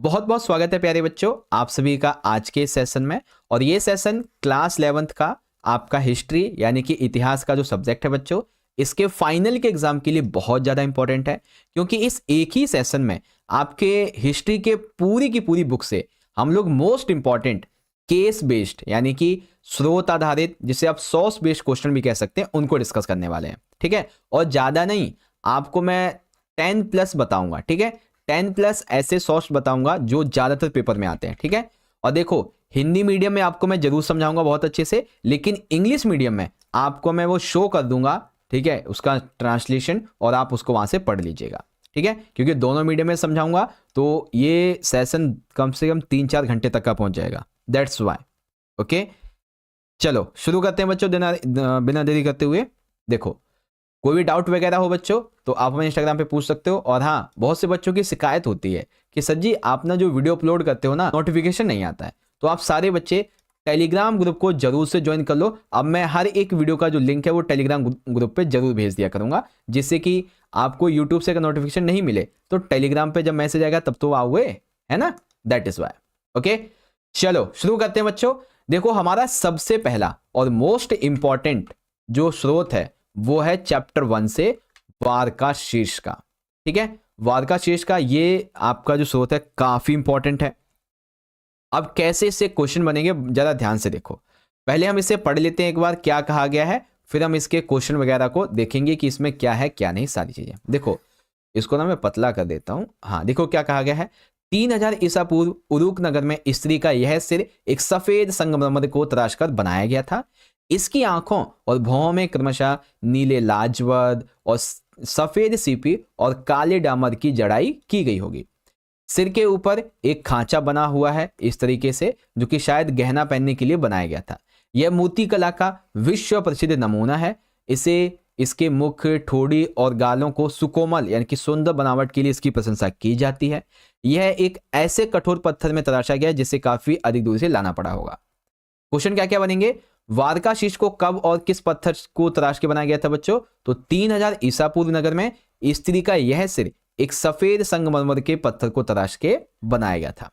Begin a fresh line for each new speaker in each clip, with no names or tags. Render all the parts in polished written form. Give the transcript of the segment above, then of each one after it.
बहुत बहुत स्वागत है प्यारे बच्चों आप सभी का आज के सेशन में। और ये सेशन क्लास 11th का आपका हिस्ट्री यानी कि इतिहास का जो सब्जेक्ट है बच्चों, इसके फाइनल के एग्जाम के लिए बहुत ज़्यादा इंपॉर्टेंट है। क्योंकि इस एक ही सेशन में आपके हिस्ट्री के पूरी की पूरी बुक से हम लोग मोस्ट इंपॉर्टेंट केस बेस्ड यानी कि स्रोत आधारित, जिसे आप सोर्स बेस्ड क्वेश्चन भी कह सकते हैं, उनको डिस्कस करने वाले हैं। ठीक है, और ज़्यादा नहीं, आपको मैं 10+ बताऊंगा। ठीक है, 10+ ऐसे सोर्स बताऊंगा जो ज्यादातर पेपर में आते हैं। ठीक है, और देखो हिंदी मीडियम में आपको मैं जरूर समझाऊंगा बहुत अच्छे से, लेकिन इंग्लिश मीडियम में आपको मैं वो शो कर दूंगा। ठीक है, उसका ट्रांसलेशन, और आप उसको वहां से पढ़ लीजिएगा। ठीक है, क्योंकि दोनों मीडियम में समझाऊंगा तो ये सेशन कम से कम 3-4 घंटे तक का पहुंच जाएगा। That's why. ओके, चलो शुरू करते हैं बच्चों, बिना देरी करते हुए। देखो, कोई भी डाउट वगैरह हो बच्चों तो आप हमें इंस्टाग्राम पे पूछ सकते हो। और हाँ, बहुत से बच्चों की शिकायत होती है कि सर जी आप ना जो वीडियो अपलोड करते हो ना, नोटिफिकेशन नहीं आता है। तो आप सारे बच्चे टेलीग्राम ग्रुप को जरूर से ज्वाइन कर लो। अब मैं हर एक वीडियो का जो लिंक है वो टेलीग्राम ग्रुप पे जरूर भेज दिया करूंगा, जिससे कि आपको यूट्यूब से अगर नोटिफिकेशन नहीं मिले तो टेलीग्राम पे जब मैसेज आएगा तब तो आओगे, है ना। That is why. ओके, चलो शुरू करते हैं बच्चों। देखो, हमारा सबसे पहला और मोस्ट इंपॉर्टेंट जो स्रोत है वो है चैप्टर 1 से वारका शीर्ष का। ठीक है, वारका शीर्ष का ये आपका जो स्रोत है काफी इंपॉर्टेंट है। अब कैसे इससे क्वेश्चन बनेंगे जरा ध्यान से देखो। पहले हम इसे पढ़ लेते हैं एक बार, क्या कहा गया है, फिर हम इसके क्वेश्चन वगैरह को देखेंगे कि इसमें क्या है क्या नहीं, सारी चीजें। देखो, इसको ना मैं पतला कर देता हूं। हाँ, देखो क्या कहा गया है। 3000 ईसा पूर्व उरुक नगर में स्त्री का यह सिर एक सफेद संगमरमर को तराश कर बनाया गया था। इसकी आंखों और भौहों में क्रमशः नीले लाजवद और सफेद सीपी और काले डामर की जड़ाई की गई होगी। सिर के ऊपर एक खांचा बना हुआ है इस तरीके से, जो कि शायद गहना पहनने के लिए बनाया गया था। यह मूर्ति कला का विश्व प्रसिद्ध नमूना है। इसे इसके मुख, ठोड़ी और गालों को सुकोमल यानी कि सुंदर बनावट के लिए इसकी प्रशंसा की जाती है। यह एक ऐसे कठोर पत्थर में तराशा गया जिसे काफी अधिक दूर से लाना पड़ा होगा। क्वेश्चन क्या क्या बनेंगे। वारका शीर्ष को कब और किस पत्थर को तराश के बनाया गया था बच्चों, तो 3000 ईसा पूर्व नगर में स्त्री का यह सिर एक सफेद संगमरमर के पत्थर को तराश के बनाया गया था।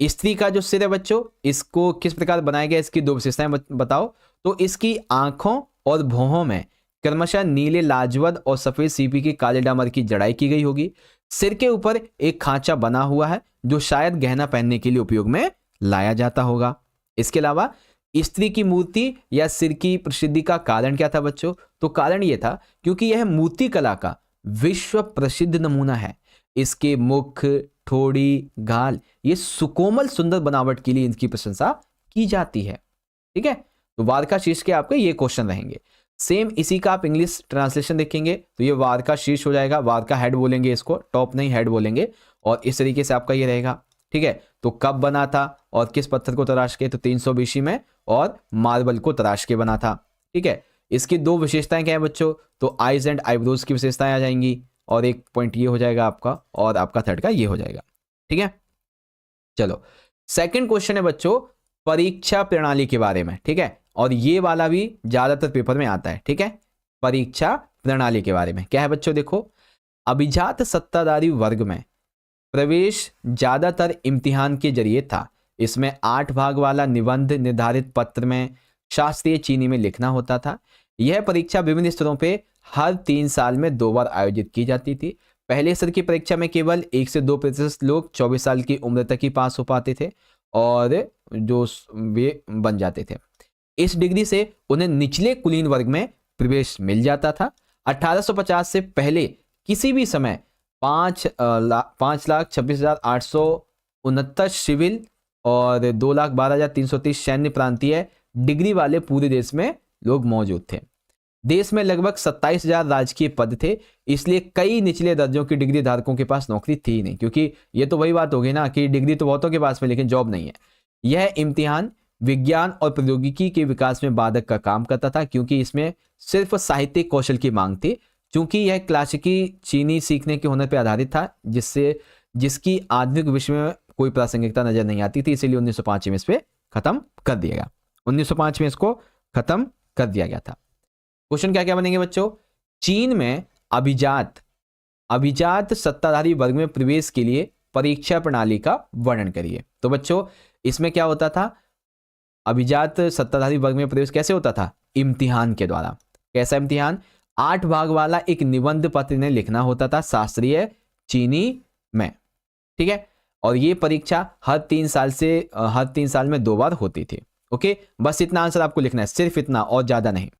स्त्री का जो सिर है बच्चों, इसको किस प्रकार बनाया गया, इसकी 2 विशेषताएं बताओ। तो इसकी आंखों और भौहों में क्रमशः नीले लाजवद और सफेद सीपी की काले डामर की जड़ाई की गई होगी। सिर के ऊपर एक खांचा बना हुआ है जो शायद गहना पहनने के लिए उपयोग में लाया जाता होगा। इसके अलावा स्त्री की मूर्ति या सिर की प्रसिद्धि का कारण क्या था बच्चों, तो कारण यह था क्योंकि यह मूर्ति कला का विश्व प्रसिद्ध नमूना है। इसके मुख, ठोड़ी, गाल ये सुकोमल सुंदर बनावट के लिए इनकी प्रशंसा की जाती है। ठीक है, तो वारका शीर्ष के आपके ये क्वेश्चन रहेंगे। सेम इसी का आप इंग्लिश ट्रांसलेशन देखेंगे तो ये वारका शीर्ष हो जाएगा। वारका हेड बोलेंगे इसको, टॉप नहीं हेड बोलेंगे। और इस तरीके से आपका ये रहेगा। ठीक है, तो कब बना था और किस पत्थर को तराश के, तो 300 BC में, और मार्बल को तराश के बना था। ठीक है, इसकी 2 विशेषताएं क्या है बच्चों, तो आईज एंड आईब्रोज की विशेषताएं आ जाएंगी, और एक पॉइंट ये हो जाएगा आपका, और आपका थर्ड का ये हो जाएगा। ठीक है, चलो सेकंड क्वेश्चन है बच्चों परीक्षा प्रणाली के बारे में। ठीक है, और ये वाला भी ज्यादातर पेपर में आता है। ठीक है, परीक्षा प्रणाली के बारे में क्या है बच्चों, देखो अभिजात सत्ताधारी वर्ग में प्रवेश ज्यादातर इम्तिहान के जरिए था। इसमें 8 भाग वाला निबंध निर्धारित पत्र में शास्त्रीय चीनी में लिखना होता था। यह परीक्षा विभिन्न स्तरों पे हर 3 साल में 2 बार आयोजित की जाती थी। पहले स्तर की परीक्षा में केवल 1 से 2% लोग 24 साल की उम्र तक ही पास हो पाते थे और जो वे बन जाते थे। इस डिग्री से उन्हें निचले कुलीन वर्ग में प्रवेश मिल जाता था। 1850 से पहले किसी भी समय 5,26,869 सिविल और 2,12,330 सैन्य प्रांतीय डिग्री वाले पूरे देश में लोग मौजूद थे। देश में लगभग 27,000 राजकीय पद थे, इसलिए कई निचले दर्जों की डिग्री धारकों के पास नौकरी थी नहीं, क्योंकि ये तो वही बात होगी ना कि डिग्री तो बहुतों के पास में लेकिन जॉब नहीं है। यह इम्तिहान विज्ञान और प्रौद्योगिकी के विकास में बाधक का काम करता था, क्योंकि इसमें सिर्फ साहित्यिक कौशल की मांग थी। क्योंकि यह क्लासिकी चीनी सीखने के हुनर पर आधारित था, जिसकी आधुनिक विश्व में कोई प्रासंगिकता नजर नहीं आती थी, इसीलिए 1905 में इस पे खत्म कर दिया गया। 1905 में इसको खत्म कर दिया गया था। क्वेश्चन क्या क्या बनेंगे बच्चों, चीन में अभिजात सत्ताधारी वर्ग में प्रवेश के लिए परीक्षा प्रणाली का वर्णन करिए। तो बच्चों इसमें क्या होता था, अभिजात सत्ताधारी वर्ग में प्रवेश कैसे होता था, इम्तिहान के द्वारा। कैसा इम्तिहान, 8 भाग वाला एक निबंध पत्र ने लिखना होता था शास्त्रीय चीनी में, ठीक है। और ये परीक्षा हर 3 साल में 2 बार होती थी। ओके, बस इतना आंसर आपको लिखना है, सिर्फ इतना और ज्यादा नहीं।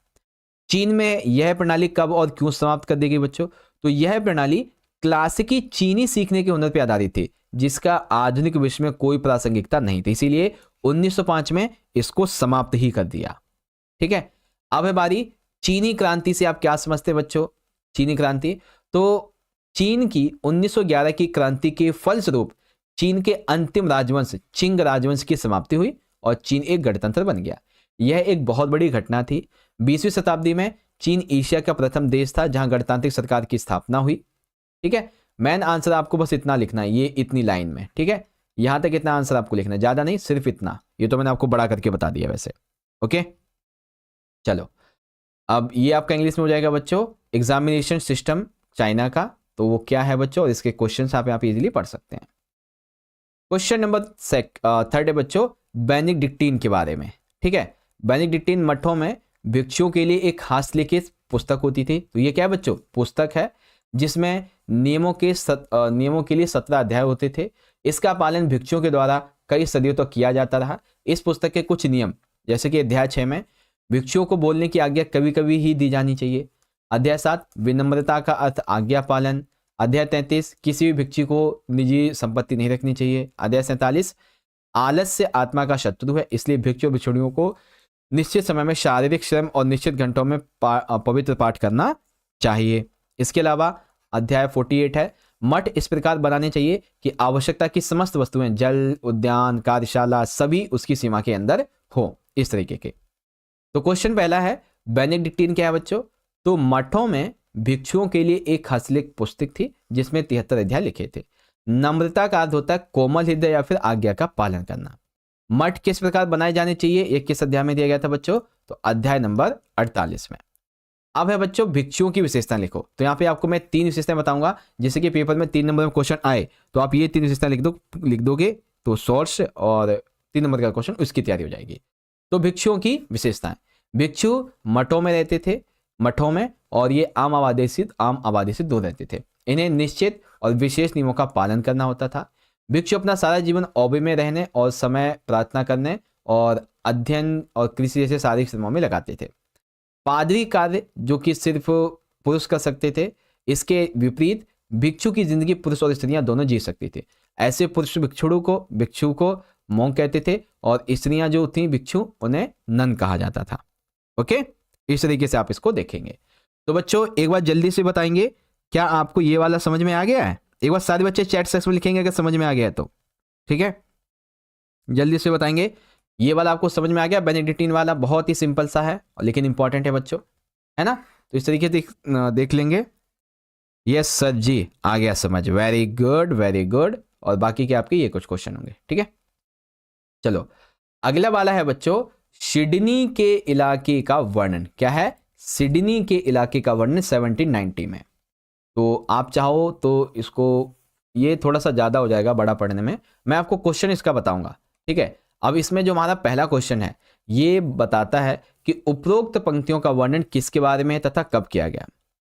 चीन में यह प्रणाली कब और क्यों समाप्त कर दी गई बच्चों, तो यह प्रणाली क्लासिकी चीनी सीखने के हुनर पर आधारित थी, जिसका आधुनिक विश्व में कोई प्रासंगिकता नहीं थी, इसीलिए 1905 में इसको समाप्त ही कर दिया, ठीक है। अब है बारी चीनी क्रांति से आप क्या समझते हैं बच्चों, चीनी क्रांति, तो चीन की 1911 की क्रांति के फलस्वरूप चीन के अंतिम राजवंश चिंग राजवंश की समाप्ति हुई और चीन एक गणतंत्र बन गया। यह एक बहुत बड़ी घटना थी। 20वीं शताब्दी में चीन एशिया का प्रथम देश था जहां गणतांत्रिक सरकार की स्थापना हुई, ठीक है। मेन आंसर आपको बस इतना लिखना है, ये इतनी लाइन में, ठीक है। यहां तक इतना आंसर आपको लिखना है, ज्यादा नहीं, सिर्फ इतना। ये तो मैंने आपको बड़ा करके बता दिया वैसे। ओके, चलो अब ये आपका इंग्लिश में हो जाएगा बच्चों, एग्जामिनेशन सिस्टम चाइना का, तो वो क्या है बच्चों, और इसके क्वेश्चंस आप यहाँ पे इजीली पढ़ सकते हैं। क्वेश्चन नंबर 3 है बच्चों, बेनेडिक्टीन के बारे में, ठीक है। बेनेडिक्टीन मठों में भिक्षुओं के लिए एक हस्तलिखित पुस्तक होती थी। तो ये क्या है बच्चों, पुस्तक है जिसमें नियमों के लिए 17 अध्याय होते थे। इसका पालन भिक्षुओं के द्वारा कई सदियों तक किया जाता रहा। इस पुस्तक के कुछ नियम, जैसे कि अध्याय 6 में भिक्षुओं को बोलने की आज्ञा कभी कभी ही दी जानी चाहिए। अध्याय 7 विनम्रता का अर्थ आज्ञा पालन। अध्याय 33 किसी भी भिक्षु को निजी संपत्ति नहीं रखनी चाहिए। अध्याय 47 आलस्य आत्मा का शत्रु है, इसलिए भिक्षु भिक्षुणियों को निश्चित समय में शारीरिक श्रम और निश्चित घंटों में पवित्र पाठ करना चाहिए। इसके अलावा अध्याय 48 है, मठ इस प्रकार बनाने चाहिए कि आवश्यकता की समस्त वस्तुएं, जल, उद्यान, कार्यशाला, सभी उसकी सीमा के अंदर हो, इस तरीके के। तो क्वेश्चन पहला है, बेनेडिक्टीन क्या है बच्चों, तो मठों में भिक्षुओं के लिए एक हस्तलिखित पुस्तक थी जिसमें 73 अध्याय लिखे थे। नम्रता का अर्थ होता है कोमल हृदय या फिर आज्ञा का पालन करना। मठ किस प्रकार बनाए जाने चाहिए, ये किस अध्याय में दिया गया था बच्चों, तो अध्याय नंबर 48 में। अब है बच्चों भिक्षुओं की विशेषता लिखो। तो यहाँ पे आपको मैं 3 विशेषताएं बताऊंगा, जैसे कि पेपर में 3 नंबर में क्वेश्चन आए तो आप ये 3 विशेषताएं लिख दोगे तो सोर्स और 3 नंबर का क्वेश्चन उसकी तैयारी हो जाएगी। तो भिक्षुओं की विशेषताएं, भिक्षु मठों में रहते थे, मठों में, और ये आम आबादी से दूर रहते थे। इन्हें निश्चित और विशेष नियमों का पालन करना होता था। भिक्षु अपना सारा जीवन औबे में रहने और समय प्रार्थना करने और अध्ययन और कृषि जैसे शारीरिक श्रमों में लगाते थे। पादरी कार्य जो कि सिर्फ पुरुष कर सकते थे, इसके विपरीत भिक्षु की जिंदगी पुरुष और स्त्रियां दोनों जी सकती थी। ऐसे पुरुष भिक्षु को मोंग कहते थे और स्त्रियां जो थी भिक्षु, उन्हें नन कहा जाता था। ओके, इस तरीके से आप इसको देखेंगे। तो बच्चों एक बार जल्दी से बताएंगे, क्या आपको ये वाला समझ में आ गया है? एक बार सारे बच्चे चैट सेक्शन में लिखेंगे अगर समझ में आ गया है तो, ठीक है। जल्दी से बताएंगे, ये वाला आपको समझ में आ गया? बेनेडिक्टीन वाला बहुत ही सिंपल सा है लेकिन इंपॉर्टेंट है बच्चों, है ना। तो इस तरीके से देख लेंगे। यस सर जी, आ गया समझ, वेरी गुड वेरी गुड। और बाकी के आपके ये कुछ क्वेश्चन होंगे, ठीक है। चलो अगला वाला है बच्चों, सिडनी के इलाके का वर्णन। क्या है? सिडनी के इलाके का वर्णन 1790 में। तो आप चाहो तो इसको, ये थोड़ा सा ज़्यादा हो जाएगा बड़ा पढ़ने में, मैं आपको क्वेश्चन इसका बताऊंगा, ठीक है। अब इसमें जो हमारा पहला क्वेश्चन है ये बताता है कि उपरोक्त पंक्तियों का वर्णन किसके बारे में है तथा कब किया गया,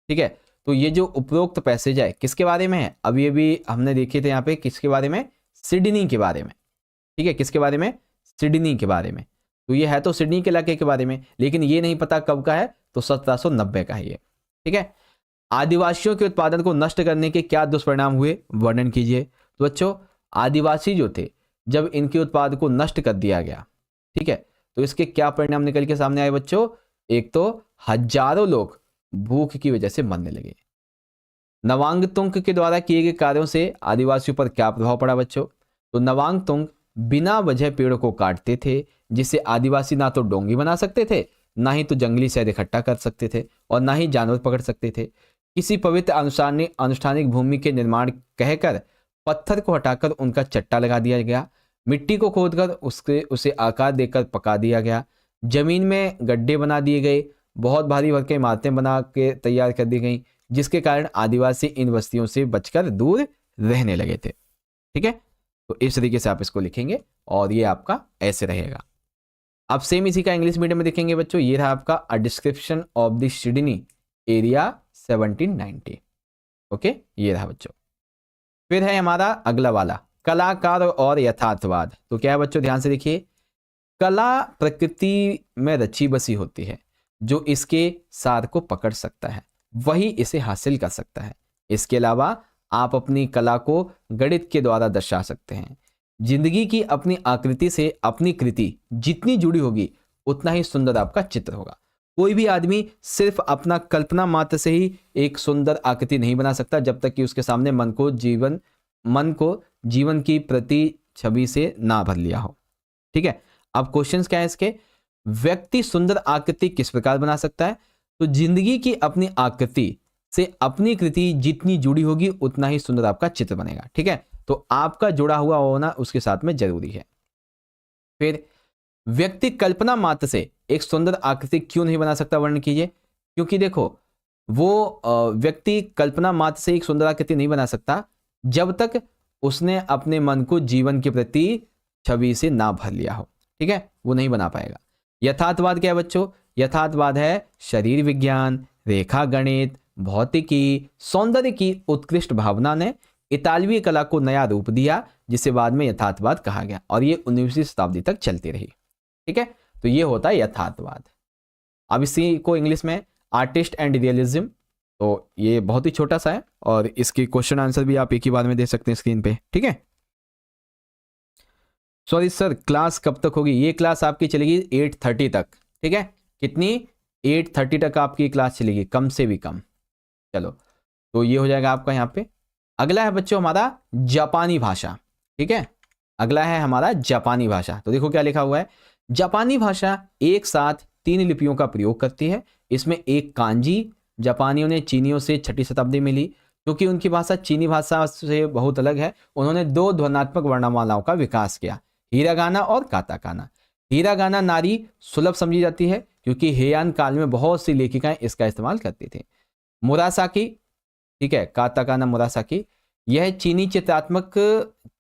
ठीक है। तो ये जो उपरोक्त पैसेज है किसके बारे में है? अब ये भी हमने देखे थे यहाँ पे, किसके बारे में? सिडनी के बारे में, ठीक है। किसके बारे में? सिडनी के बारे में। तो ये है तो सिडनी के इलाके के बारे में, लेकिन ये नहीं पता कब का है, तो 1790 का है ये, ठीक है। आदिवासियों के उत्पादन को नष्ट करने के क्या दुष्परिणाम हुए, वर्णन कीजिए। तो बच्चों आदिवासी जो थे, जब इनके उत्पाद को नष्ट कर दिया गया, ठीक है, तो इसके क्या परिणाम निकल के सामने आए बच्चों? एक तो हजारों लोग भूख की वजह से मरने लगे। नवांगतुंग के द्वारा किए गए कार्यों से आदिवासियों पर क्या प्रभाव पड़ा बच्चों? तो नवांगतुंग बिना वजह पेड़ों को काटते थे, जिससे आदिवासी ना तो डोंगी बना सकते थे, ना ही तो जंगली शहद इकट्ठा कर सकते थे, और ना ही जानवर पकड़ सकते थे। किसी पवित्र अनुष्ठानिक भूमि के निर्माण कहकर पत्थर को हटाकर उनका चट्टा लगा दिया गया। मिट्टी को खोदकर उसे आकार देकर पका दिया गया। जमीन में गड्ढे बना दिए गए। बहुत भारी भरकम इमारतें बना के तैयार कर दी गई, जिसके कारण आदिवासी इन बस्तियों से बचकर दूर रहने लगे थे, ठीक है, तो इस तरीके से आप इसको लिखेंगे और ये आपका ऐसे रहेगा। अब सेम इसी का इंग्लिश मीडियम में देखेंगे बच्चों, ये रहा आपका a description of the Sydney area 1790। Okay, ये रहा बच्चों। फिर है हमारा अगला वाला, कलाकार और यथार्थवाद। तो क्या है बच्चों, ध्यान से देखिए, कला प्रकृति में रची बसी होती है, जो इसके सार को पकड़ सकता है वही इसे हासिल कर सकता है। इसके अलावा आप अपनी कला को गणित के द्वारा दर्शा सकते हैं। जिंदगी की अपनी आकृति से अपनी कृति जितनी जुड़ी होगी उतना ही सुंदर आपका चित्र होगा। कोई भी आदमी सिर्फ अपना कल्पना मात्र से ही एक सुंदर आकृति नहीं बना सकता जब तक कि उसके सामने मन को जीवन की प्रति छवि से ना भर लिया हो। ठीक है, अब क्वेश्चंस क्या है इसके, व्यक्ति सुंदर आकृति किस प्रकार बना सकता है? तो जिंदगी की अपनी आकृति से अपनी कृति जितनी जुड़ी होगी उतना ही सुंदर आपका चित्र बनेगा। ठीक है, तो आपका जुड़ा हुआ होना उसके साथ में जरूरी है। फिर व्यक्ति कल्पना मात्र से एक सुंदर आकृति क्यों नहीं बना सकता, वर्णन कीजिए। क्योंकि देखो, वो व्यक्ति कल्पना मात्र से एक सुंदर आकृति नहीं बना सकता जब तक उसने अपने मन को जीवन के प्रति छवि से ना भर लिया हो। ठीक है, वो नहीं बना पाएगा। यथार्थवाद क्या है बच्चों? यथार्थवाद है शरीर विज्ञान, रेखा गणित, भौतिकी, सौंदर्य की उत्कृष्ट भावना ने इतालवी कला को नया रूप दिया, जिसे बाद में यथार्थवाद कहा गया और ये 19वीं शताब्दी तक चलती रही। ठीक है, तो ये होता है यथार्थवाद। अब इसी को इंग्लिश में आर्टिस्ट एंड रियलिज्म, तो ये बहुत ही छोटा सा है और इसके क्वेश्चन आंसर भी आप एक ही बार में दे सकते हैं स्क्रीन पे। ठीक है, सॉरी सर, क्लास कब तक होगी? ये क्लास आपकी चलेगी 8:30 तक। ठीक है, कितनी? 8:30 तक आपकी क्लास चलेगी, कम से भी कम। चलो, तो ये हो जाएगा आपका यहाँ पे। अगला है बच्चों हमारा जापानी भाषा। ठीक है, अगला है हमारा जापानी भाषा। तो देखो क्या लिखा हुआ है, जापानी भाषा एक साथ 3 लिपियों का प्रयोग करती है। इसमें एक कांजी जापानियों ने चीनियों से 6वीं शताब्दी में ली, क्योंकि उनकी भाषा चीनी भाषा से बहुत अलग है। उन्होंने 2 ध्वन्यात्मक वर्णमालाओं का विकास किया, हीरागाना और काताकाना। हीरागाना नारी सुलभ समझी जाती है क्योंकि हेयान काल में बहुत सी लेखिकाएं इसका इस्तेमाल करती थी। मुरासाकी, ठीक है, काताकाना मुरासाकी, यह चीनी चित्रात्मक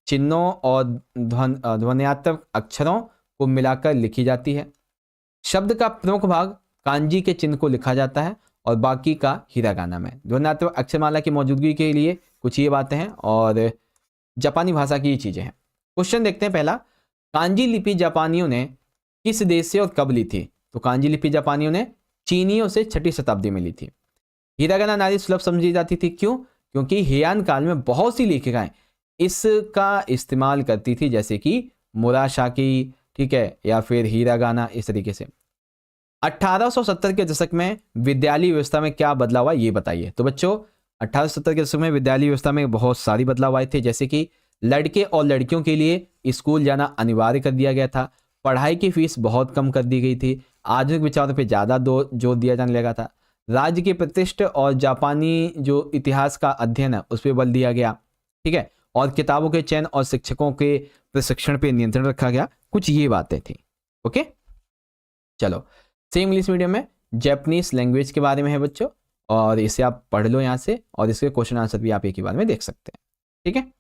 चिन्हों और ध्वन्यात्मक अक्षरों को मिलाकर लिखी जाती है। शब्द का प्रमुख भाग कांजी के चिन्ह को लिखा जाता है और बाकी का हीरागाना में। ध्वन्यात्मक अक्षरमाला की मौजूदगी के लिए कुछ ये बातें हैं और जापानी भाषा की ये चीजें हैं। क्वेश्चन देखते हैं पहला, कांजी लिपि जापानियों ने किस देश से और कब ली थी? तो कांजी लिपि जापानियों ने चीनियों से 6वीं शताब्दी में ली थी। हीरागाना नारी सुलभ समझी जाती थी, क्यों? क्योंकि हेयान काल में बहुत सी लेखिकाएं इसका इस्तेमाल करती थी, जैसे कि मुरासाकी, ठीक है, या फिर हीरागाना, इस तरीके से। 1870 के दशक में विद्यालय व्यवस्था में क्या बदलाव आया, ये बताइए। तो बच्चों 1870 के दशक में विद्यालय व्यवस्था में बहुत सारी बदलाव आए थे, जैसे कि लड़के और लड़कियों के लिए स्कूल जाना अनिवार्य कर दिया गया था। पढ़ाई की फीस बहुत कम कर दी गई थी। आधुनिक विचारों पर ज़्यादा जोर दिया जाने लगा था। राज्य की प्रतिष्ठा और जापानी जो इतिहास का अध्ययन है उस पर बल दिया गया। ठीक है, और किताबों के चयन और शिक्षकों के प्रशिक्षण पे नियंत्रण रखा गया। कुछ ये बातें थी। ओके, चलो, सेम इंग्लिश मीडियम में जापानीज लैंग्वेज के बारे में है बच्चों, और इसे आप पढ़ लो यहाँ से और इसके क्वेश्चन आंसर भी आप एक ही बार में देख सकते हैं। ठीक है,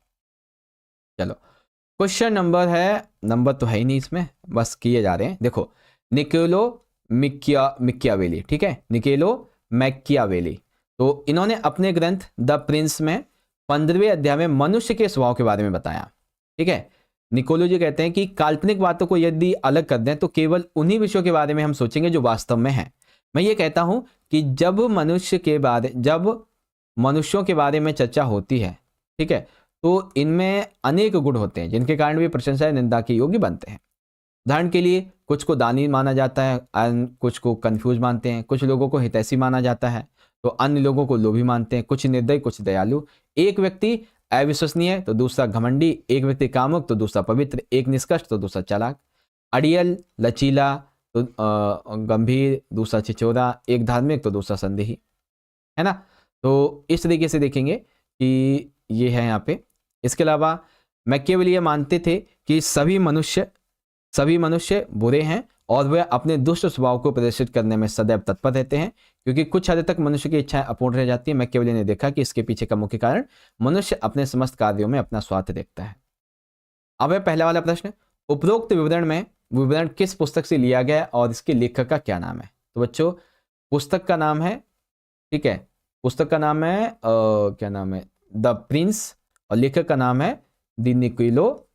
चलो, क्वेश्चन नंबर तो है ही नहीं इसमें, बस किए जा रहे हैं। देखो, निकोलो मैकियावेली, ठीक है, निकोलो मैकियावेली, तो इन्होंने अपने ग्रंथ द प्रिंस में 15वें अध्याय में मनुष्य के स्वभाव के बारे में बताया। ठीक है, निकोलो जी कहते हैं कि काल्पनिक बातों को यदि अलग कर दें तो केवल उन्हीं विषयों के बारे में हम सोचेंगे जो वास्तव में हैं। मैं ये कहता हूं कि जब मनुष्यों के बारे में चर्चा होती है, ठीक है, तो इनमें अनेक गुण होते हैं जिनके कारण भी प्रशंसा या निंदा के योग्य बनते हैं। उदाहरण के लिए, कुछ को दानी माना जाता है, कुछ को कंफ्यूज मानते हैं, कुछ लोगों को हितैषी माना जाता है, तो अन्य लोगों को लोभी मानते हैं, कुछ निर्दयी, कुछ दयालु। एक व्यक्ति अविश्वसनीय तो दूसरा घमंडी, एक व्यक्ति कामुक तो दूसरा पवित्र, एक निष्कष्ट तो दूसरा चालाक, अड़ियल लचीला तो गंभीर, दूसरा छिचोरा, एक धार्मिक तो दूसरा संदेही, है ना। तो इस तरीके से देखेंगे कि ये है यहाँ पे। इसके अलावा मैकियावेली मानते थे कि सभी मनुष्य बुरे हैं और वे अपने दुष्ट स्वभाव को प्रदर्शित करने में सदैव तत्पर रहते हैं, क्योंकि कुछ हद तक मनुष्य की इच्छाएं अपूर्ण रह जाती है। मैकियावेली ने देखा कि इसके पीछे का मुख्य कारण मनुष्य अपने समस्त कार्यों में अपना स्वार्थ देखता है। अब है पहला वाला प्रश्न, उपरोक्त विवरण किस पुस्तक से लिया गया और इसके लेखक का क्या नाम है? तो बच्चों पुस्तक का नाम है, ठीक है, पुस्तक का नाम है क्या नाम है, द प्रिंस, और लेखक का नाम है द निकोलो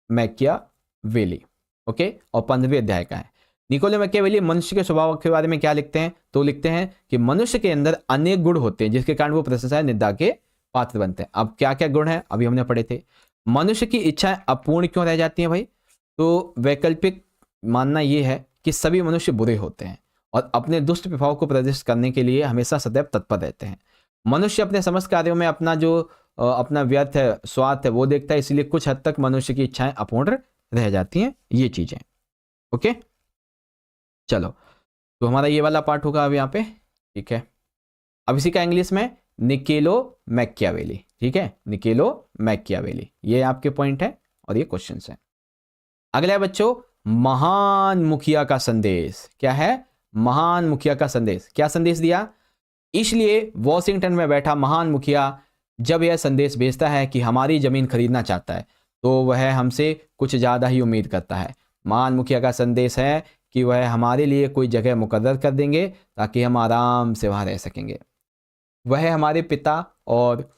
मैकियावेली। ओके, और 15वें अध्याय का है। निकोलो मैकियावेली मनुष्य के स्वभाव के बारे में क्या लिखते हैं? तो लिखते हैं कि मनुष्य के अंदर अनेक गुण होते हैं जिसके कारण वो प्रशंसा निंदा के पात्र बनते हैं। अब क्या क्या गुण हैं अभी हमने पढ़े थे। मनुष्य की इच्छाएं अपूर्ण क्यों रह जाती हैं भाई? तो वैकल्पिक मानना यह है कि सभी मनुष्य बुरे होते हैं और अपने दुष्ट प्रभाव को प्रदर्शित करने के लिए हमेशा सदैव तत्पर रहते हैं। मनुष्य अपने समस्त कार्यों में अपना जो अपना व्यर्थ है, स्वार्थ है, वो देखता है, इसलिए कुछ हद तक मनुष्य की इच्छाएं अपूर्ण रह जाती हैं, ये चीजें। ओके, चलो, तो हमारा ये वाला पार्ट होगा अब यहाँ पे, ठीक है। अब इसी का इंग्लिश में निकोलो मैकियावेली, ठीक है, निकोलो मैकियावेली, ये आपके पॉइंट है और ये क्वेश्चन है। अगला है बच्चों, महान मुखिया का संदेश। क्या है? महान मुखिया का संदेश। क्या संदेश दिया? इसलिए वॉशिंगटन में बैठा महान मुखिया जब यह संदेश भेजता है कि हमारी जमीन खरीदना चाहता है तो वह हमसे कुछ ज़्यादा ही उम्मीद करता है। महान मुखिया का संदेश है कि वह हमारे लिए कोई जगह मुकर्रर कर देंगे ताकि हम आराम से वहाँ रह सकेंगे। वह हमारे पिता और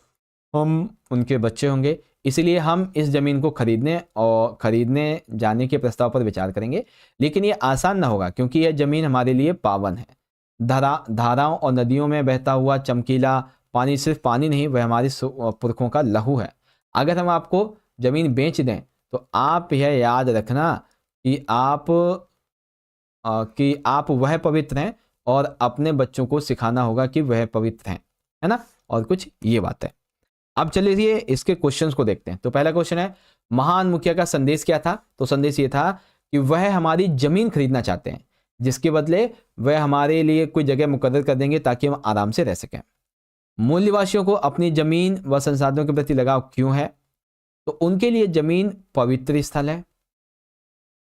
हम उनके बच्चे होंगे, इसलिए हम इस ज़मीन को खरीदने जाने के प्रस्ताव पर विचार करेंगे। लेकिन ये आसान ना होगा क्योंकि यह ज़मीन हमारे लिए पावन है। धाराओं और नदियों में बहता हुआ चमकीला पानी सिर्फ पानी नहीं, वह हमारे पुरखों का लहू है। अगर हम आपको ज़मीन बेच दें तो आप यह याद रखना कि आप वह पवित्र हैं और अपने बच्चों को सिखाना होगा कि वह पवित्र हैं, है ना। और कुछ ये बात है। अब चलिए इसके क्वेश्चंस को देखते हैं। तो पहला क्वेश्चन है, महान मुखिया का संदेश क्या था? तो संदेश ये था कि वह हमारी जमीन खरीदना चाहते हैं जिसके बदले वह हमारे लिए कोई जगह मुकर्रर कर देंगे ताकि हम आराम से रह सकें। मूल निवासियों को अपनी जमीन व संसाधनों के प्रति लगाव क्यों है? तो उनके लिए जमीन पवित्र स्थल है,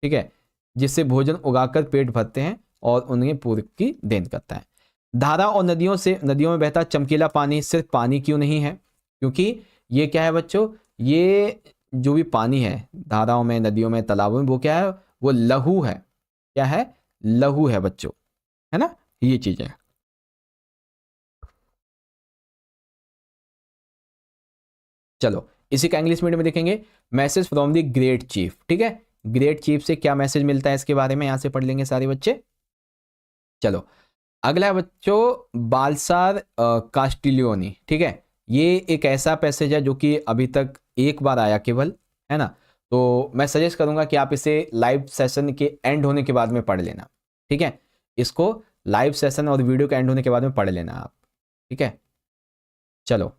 ठीक है, जिससे भोजन उगाकर पेट भरते हैं और उन्हें पूर्व की देन करता है। धारा और नदियों में बहता चमकीला पानी सिर्फ पानी क्यों नहीं है? क्योंकि ये क्या है बच्चों, ये जो भी पानी है धाराओं में, नदियों में, तालाबों में, वो क्या है? वो लहू है। क्या है? लहू है बच्चों, है ना, ये चीज है। चलो इसी का इंग्लिश मीडियम में देखेंगे, message from the great chief, ठीक है। ग्रेट चीफ से क्या मैसेज मिलता है इसके बारे में यहां से पढ़ लेंगे सारे बच्चे। चलो अगला है बच्चों, बालसार कास्टिलियोनी, ठीक है। ये एक ऐसा पैसेज है जो कि अभी तक एक बार आया केवल, है ना। तो मैं सजेस्ट करूंगा कि आप इसे लाइव सेशन के एंड होने के बाद में पढ़ लेना, ठीक है। इसको लाइव सेशन और वीडियो के एंड होने के बाद में पढ़ लेना आप, ठीक है। चलो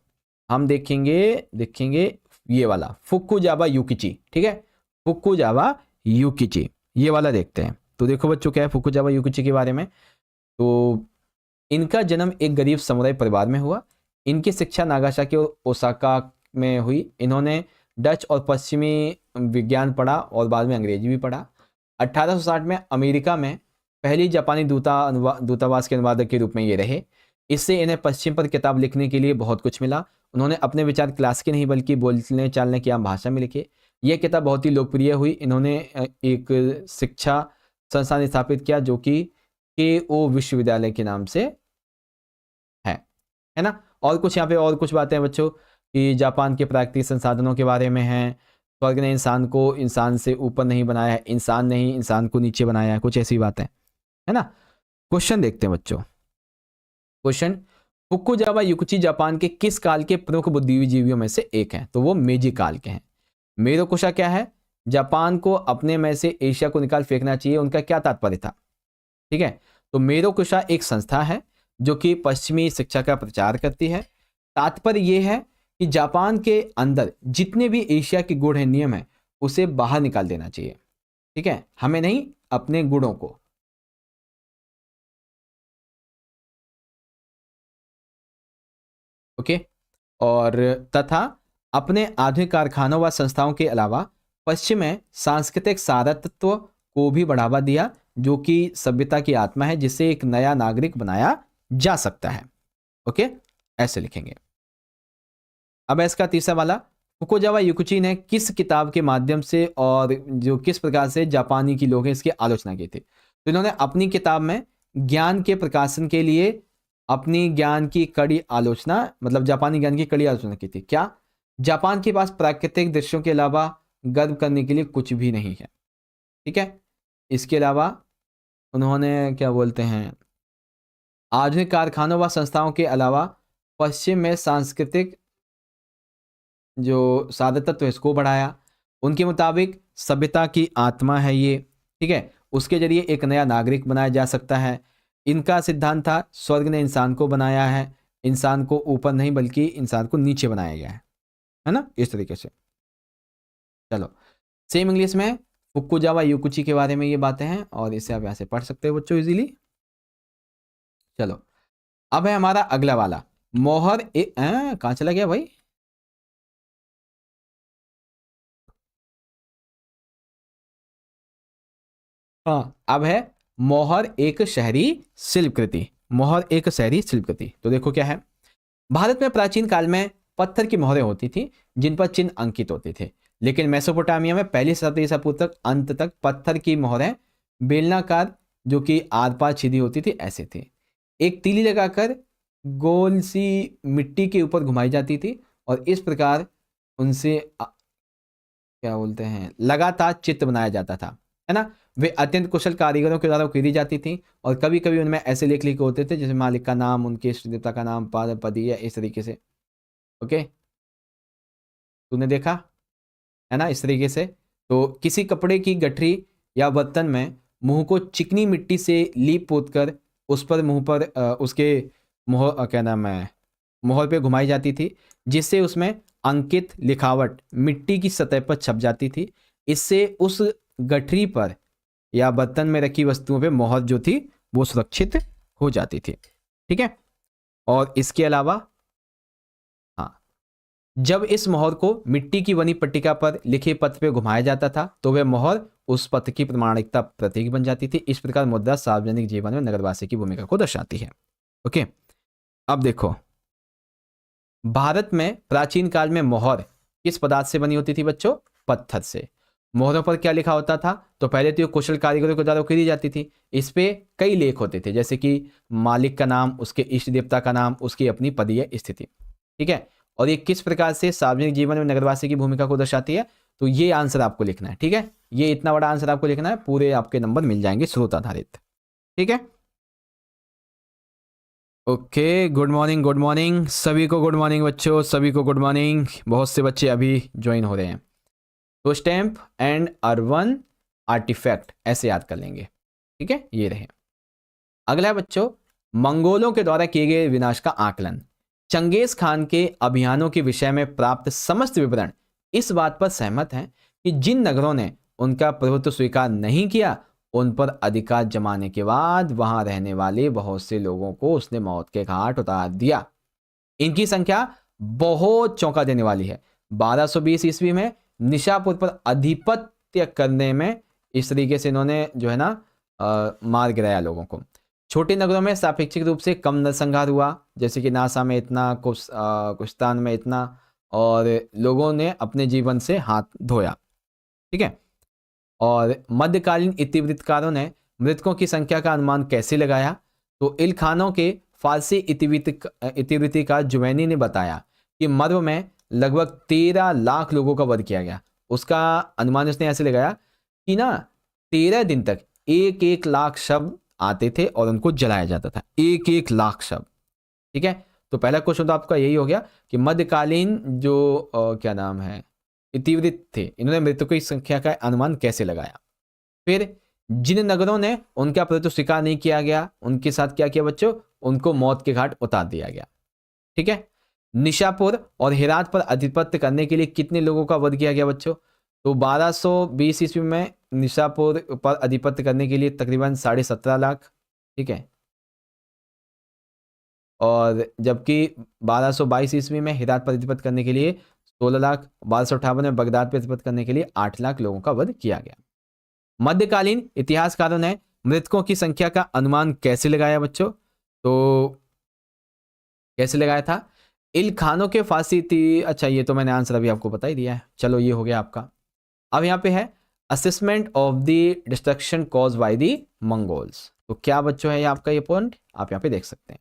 हम देखेंगे ये वाला फुकुजावा युकिची, ठीक है, फुकुजावा युकिची, ये वाला देखते हैं। तो देखो बच्चों क्या है फुकुजावा युकिची के बारे में। तो इनका जन्म एक गरीब समुदाय परिवार में हुआ। इनकी शिक्षा नागासाकी और ओसाका में हुई। इन्होंने डच और पश्चिमी विज्ञान पढ़ा और बाद में अंग्रेजी भी पढ़ा। 1860 में अमेरिका में पहली जापानी दूतावास के अनुवादक के रूप में ये रहे। इससे इन्हें पश्चिम पर किताब लिखने के लिए बहुत कुछ मिला। उन्होंने अपने विचार क्लास के नहीं बल्कि बोलने चालने की आम भाषा में लिखे। यह किताब बहुत ही लोकप्रिय हुई। इन्होंने एक शिक्षा संस्थान स्थापित किया जो कि केओ विश्वविद्यालय के नाम से है ना। और कुछ यहाँ पे और कुछ बातें बच्चों कि जापान के प्राकृतिक संसाधनों के बारे में है। स्वर्ग ने इंसान को इंसान से ऊपर नहीं बनाया है, इंसान ने ही इंसान को नीचे बनाया है, कुछ ऐसी बातें, है ना। क्वेश्चन देखते हैं बच्चों। क्वेश्चन, फुकुजावा युकिची जापान के किस काल के प्रमुख बुद्धिजीवियों में से एक हैं? तो वो मेजी काल के हैं। मेरोकुशा क्या है? जापान को अपने में से एशिया को निकाल फेंकना चाहिए, उनका क्या तात्पर्य था? ठीक है, तो मेरोकुशा एक संस्था है जो कि पश्चिमी शिक्षा का प्रचार करती है। तात्पर्य यह है कि जापान के अंदर जितने भी एशिया के गुण हैं, नियम है, उसे बाहर निकाल देना चाहिए, ठीक है, हमें नहीं, अपने गुणों को। ओके, और तथा अपने आधुनिक कारखानों व संस्थाओं के अलावा पश्चिम में सांस्कृतिक सारतत्व को भी बढ़ावा दिया जो कि सभ्यता की आत्मा है, जिसे एक नया नागरिक बनाया जा सकता है। ओके, ऐसे लिखेंगे। अब इसका तीसरा वाला, फुकुजावा युकुची ने किस किताब के माध्यम से और जो किस प्रकार से जापानी की लोग हैं इसकी आलोचना की थी? तो इन्होंने अपनी किताब में ज्ञान के प्रकाशन के लिए अपनी ज्ञान की कड़ी आलोचना, मतलब जापानी ज्ञान की कड़ी आलोचना की थी। क्या? जापान के पास प्राकृतिक दृश्यों के अलावा गर्व करने के लिए कुछ भी नहीं है। ठीक है, इसके अलावा उन्होंने क्या बोलते हैं, आधुनिक कारखानों व संस्थाओं के अलावा पश्चिम में सांस्कृतिक जो सादर तत्व है इसको बढ़ाया। उनके मुताबिक सभ्यता की आत्मा है ये, ठीक है, उसके जरिए एक नया नागरिक बनाया जा सकता है। इनका सिद्धांत था स्वर्ग ने इंसान को बनाया है, इंसान को ऊपर नहीं बल्कि इंसान को नीचे बनाया गया है ना, इस तरीके से। चलो, सेम इंग्लिश में फुकुजावा युकुची के बारे में ये बातें हैं और इसे आप यहाँ से पढ़ सकते हो बच्चों इजीली। चलो, अब है हमारा अगला वाला, मोहर कहाँ चला गया भाई? हाँ, अब है मोहर एक शहरी शिल्पकृति। मोहर एक शहरी शिल्पकृति, तो देखो क्या है। भारत में प्राचीन काल में पत्थर की मोहरें होती थी जिन पर चिन्ह अंकित होते थे, लेकिन मेसोपोटामिया में पहली शताब्दी ईसा पूर्व तक अंत तक पत्थर की मोहरें बेलनाकार जो कि आर पार छिदी होती थी ऐसे थे। एक तीली लगाकर गोल सी मिट्टी के ऊपर घुमाई जाती थी और इस प्रकार उनसे क्या बोलते हैं लगातार चित्र बनाया जाता था, है ना। वे अत्यंत कुशल कारीगरों के द्वारा उकेरी जाती थी और कभी कभी उनमें ऐसे लेख लिखे होते थे जैसे मालिक का नाम, उनके इष्ट देवता का नाम, पाद पदी, इस तरीके से। ओके, तूने देखा है ना, इस तरीके से। तो किसी कपड़े की गठरी या बर्तन में मुंह को चिकनी मिट्टी से लीप पोत कर उस पर मुंह पर उसके मोहर क्या नाम है मोहर पे घुमाई जाती थी, जिससे उसमें अंकित लिखावट मिट्टी की सतह पर छप जाती थी। इससे उस गठरी पर या बर्तन में रखी वस्तुओं पे मोहर जो थी वो सुरक्षित हो जाती थी। ठीक है, और इसके अलावा हाँ, जब इस मोहर को मिट्टी की बनी पट्टिका पर लिखे पत्र पे घुमाया जाता था तो वह मोहर उस पत्र की प्रमाणिकता प्रतीक बन जाती थी। इस प्रकार मुद्रा सार्वजनिक जीवन में नगरवासी की भूमिका को दर्शाती है। ओके, अब देखो, भारत में प्राचीन काल में मोहर किस पदार्थ से बनी होती थी बच्चों? पत्थर से। मोहरों पर क्या लिखा होता था? तो पहले तो कुशल कारीगरों के द्वारा उकेरी जाती थी। इस पे कई लेख होते थे जैसे कि मालिक का नाम, उसके इष्ट देवता का नाम, उसकी अपनी पदीय स्थिति। ठीक है, और ये किस प्रकार से सार्वजनिक जीवन में नगरवासी की भूमिका को दर्शाती है, तो ये आंसर आपको लिखना है। ठीक है, ये इतना बड़ा आंसर आपको लिखना है, पूरे आपके नंबर मिल जाएंगे स्रोत आधारित। ठीक है, okay, good morning, good morning सभी को, गुड मॉर्निंग बच्चों, सभी को गुड मॉर्निंग। बहुत से बच्चे अभी ज्वाइन हो रहे हैं, तो स्टैम्प एंड अर्बन आर्टिफैक्ट ऐसे याद कर लेंगे। ठीक है, ये रहे। अगला है बच्चों, मंगोलों के द्वारा किए गए विनाश का आकलन। चंगेज खान के अभियानों के विषय में प्राप्त समस्त विवरण इस बात पर सहमत हैं कि जिन नगरों ने उनका प्रभुत्व स्वीकार नहीं किया उन पर अधिकार जमाने के बाद वहां रहने वाले बहुत से लोगों को उसने मौत के घाट उतार दिया। इनकी संख्या बहुत चौंका देने वाली है। 1220 ईस्वी में निशापुर पर आधिपत्य करने में इस तरीके से इन्होंने जो है ना मार गिराया लोगों को। छोटे नगरों में सापेक्षिक रूप से कम नरसंहार हुआ, जैसे कि नासा में इतना, कुश्तान में इतना, और लोगों ने अपने जीवन से हाथ धोया। ठीक है, और मध्यकालीन इतिवृत्तकारों ने मृतकों की संख्या का अनुमान कैसे लगाया? तो इलखानों के फारसी इतिवृत्तिकार जुवैनी ने बताया कि मर्व में लगभग 13 लाख लोगों का वध किया गया। उसका अनुमान उसने ऐसे लगाया कि ना 13 दिन तक 1-1 लाख शव आते थे और उनको जलाया जाता था, 1-1 लाख शव। ठीक है, तो पहला क्वेश्चन तो आपका यही हो गया कि मध्यकालीन जो क्या नाम है इतिवृत्त थे, इन्होंने मृतकों की संख्या का अनुमान कैसे लगाया। फिर जिन नगरों ने उनका प्रभुत्व स्वीकार नहीं किया गया उनके साथ क्या किया बच्चों? उनको मौत के घाट उतार दिया गया। ठीक है, निशापुर और हेरात पर आधिपत्य करने के लिए कितने लोगों का वध किया गया बच्चों? तो 1220 ईस्वी में निशापुर पर आधिपत्य करने के लिए तकरीबन 17.5 लाख। ठीक है, और जबकि 1222 ईस्वी में हेरात पर आधिपत्य करने के लिए 16 लाख, 1258 में बगदाद पर आधिपत्य करने के लिए 8 लाख लोगों का वध किया गया। मध्यकालीन इतिहासकारों ने मृतकों की संख्या का अनुमान कैसे लगाया बच्चों? तो कैसे लगाया था? इलखानों के फांसी थी। अच्छा, ये तो मैंने आंसर अभी आपको बता ही दिया है। चलो ये हो गया आपका। अब यहाँ पे है assessment of the destruction cause by the Mongols. तो क्या बच्चों है ये आपका ये पॉइंट आप यहाँ पे देख सकते हैं।